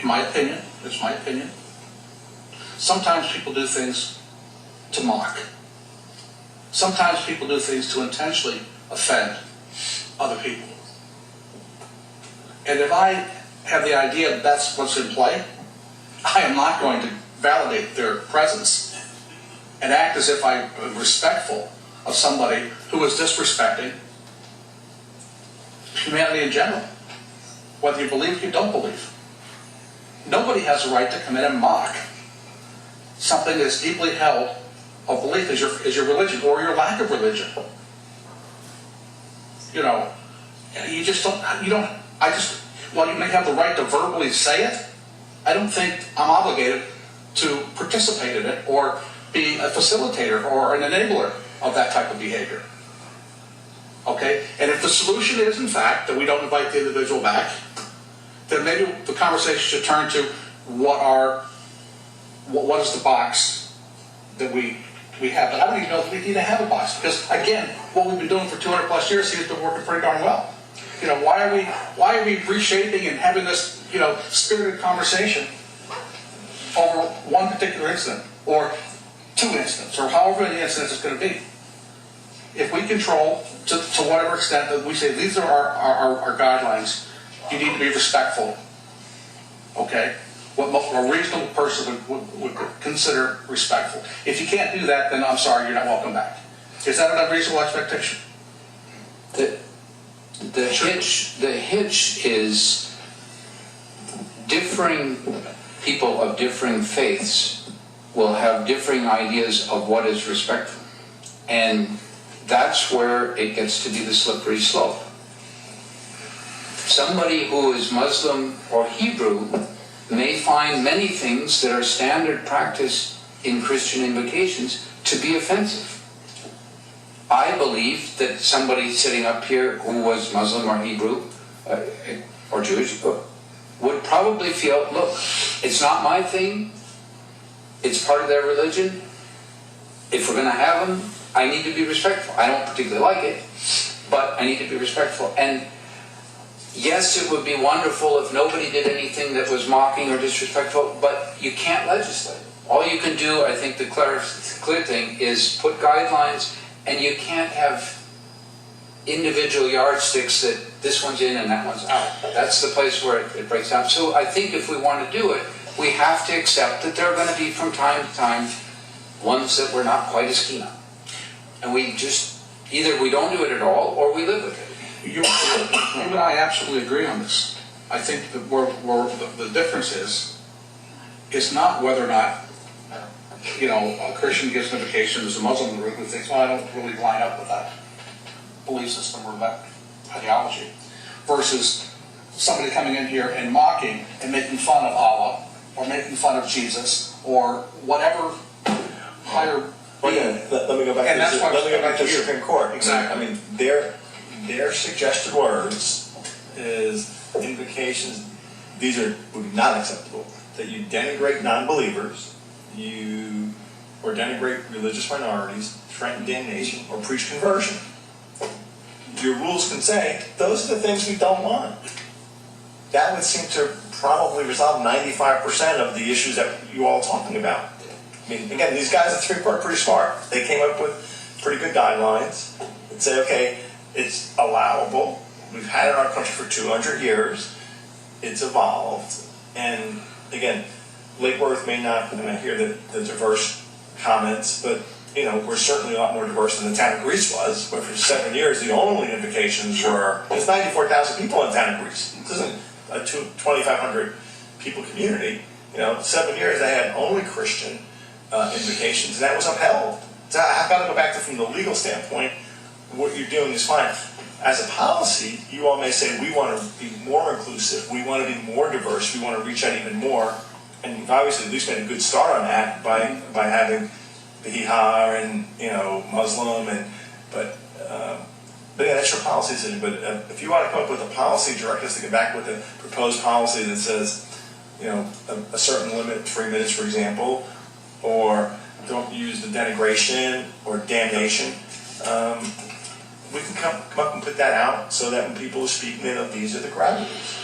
in my opinion, it's my opinion, sometimes people do things to mock. Sometimes people do things to intentionally offend other people. And if I have the idea that that's what's in play, I am not going to validate their presence and act as if I'm respectful of somebody who is disrespecting humanity in general, whether you believe or you don't believe. Nobody has a right to come in and mock something that's deeply held of belief as your religion or your lack of religion. You know, you just don't, while you may have the right to verbally say it, I don't think I'm obligated to participate in it or be a facilitator or an enabler of that type of behavior. Okay? And if the solution is, in fact, that we don't invite the individual back, then maybe the conversation should turn to what is the box that we have. But I don't even know if we need to have a box, because again, what we've been doing for 200 plus years seems to be working pretty darn well. You know, why are we reshaping and having this, you know, spirited conversation over one particular incident or two incidents or however many incidents it's going to be? If we control to whatever extent that we say these are our guidelines, you need to be respectful. Okay? What a reasonable person would consider respectful. If you can't do that, then I'm sorry, you're not welcome back. Is that an unreasonable expectation? The hitch is differing people of differing faiths will have differing ideas of what is respectful. And that's where it gets to be the slippery slope. Somebody who is Muslim or Hebrew may find many things that are standard practice in Christian invocations to be offensive. I believe that somebody sitting up here who was Muslim or Hebrew or Jewish would probably feel, look, it's not my thing, it's part of their religion. If we're going to have them, I need to be respectful. I don't particularly like it, but I need to be respectful. And yes, it would be wonderful if nobody did anything that was mocking or disrespectful, but you can't legislate. All you can do, I think the clear thing is put guidelines, and you can't have individual yardsticks that this one's in and that one's out. That's the place where it breaks down. So I think if we want to do it, we have to accept that there are going to be from time to time ones that we're not quite as keen on. And we just, either we don't do it at all or we live with it. You and I absolutely agree on this. I think that where the difference is not whether or not, you know, a Christian gives an invocation, there's a Muslim who thinks, well, I don't really line up with that belief system or that ideology, versus somebody coming in here and mocking and making fun of Allah or making fun of Jesus or whatever higher being. Let me go back to the Supreme Court. Exactly. I mean, their suggested words is invocations. These would be not acceptable. That you denigrate non-believers, or denigrate religious minorities, threaten damnation, or preach conversion. Your rules can say those are the things we don't want. That would seem to probably resolve 95% of the issues that you all are talking about. I mean, again, these guys at the Supreme Court are pretty smart. They came up with pretty good guidelines that say, okay, it's allowable. We've had it in our country for 200 years. It's evolved. And again, Lake Worth may not, and I hear the diverse comments, but you know, we're certainly a lot more diverse than the town of Greece was, where for 7 years the only invocations were, there's 94,000 people in the town of Greece. This isn't a 2,500 people community. You know, 7 years they had only Christian invocations, and that was upheld. So I've got to go back to, from the legal standpoint, what you're doing is fine. As a policy, you all may say, we want to be more inclusive, we want to be more diverse, we want to reach out even more, and you've obviously at least made a good start on that by having Baha'i and, you know, Muslim, but yeah, that's your policy decision. But if you want to come up with a policy, direct us to get back with a proposed policy that says, you know, a certain limit, 3 minutes, for example, or don't use the denigration or damnation. We can come up and put that out so that when people are speaking, they know these are the ground rules.